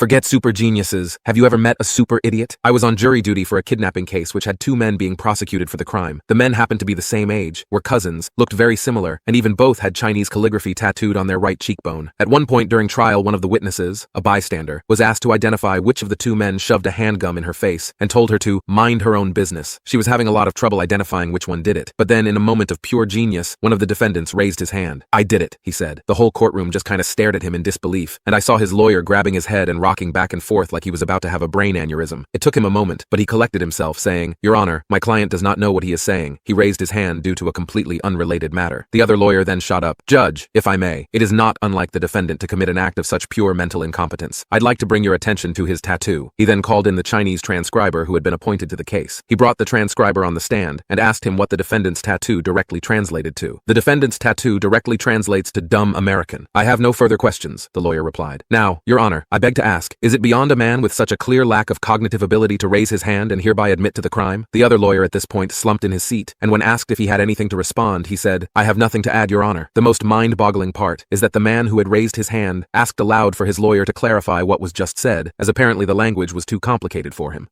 Forget super geniuses. Have you ever met a super idiot? I was on jury duty for a kidnapping case which had two men being prosecuted for the crime. The men happened to be the same age, were cousins, looked very similar, and even both had Chinese calligraphy tattooed on their right cheekbone. At one point during trial, one of the witnesses, a bystander, was asked to identify which of the two men shoved a handgun in her face and told her to mind her own business. She was having a lot of trouble identifying which one did it. But then, in a moment of pure genius, one of the defendants raised his hand. "I did it," he said. The whole courtroom just kind of stared at him in disbelief, and I saw his lawyer grabbing his head and rocking back and forth like he was about to have a brain aneurysm. It took him a moment, but he collected himself, saying, "Your Honor, my client does not know what he is saying. He raised his hand due to a completely unrelated matter." The other lawyer then shot up. "Judge, if I may, it is not unlike the defendant to commit an act of such pure mental incompetence. I'd like to bring your attention to his tattoo." He then called in the Chinese transcriber who had been appointed to the case. He brought the transcriber on the stand and asked him what the defendant's tattoo directly translated to. "The defendant's tattoo directly translates to dumb American." "I have no further questions," the lawyer replied. "Now, Your Honor, I beg to ask, is it beyond a man with such a clear lack of cognitive ability to raise his hand and hereby admit to the crime?" The other lawyer at this point slumped in his seat, and when asked if he had anything to respond, he said, "I have nothing to add, Your Honor." The most mind-boggling part is that the man who had raised his hand asked aloud for his lawyer to clarify what was just said, as apparently the language was too complicated for him.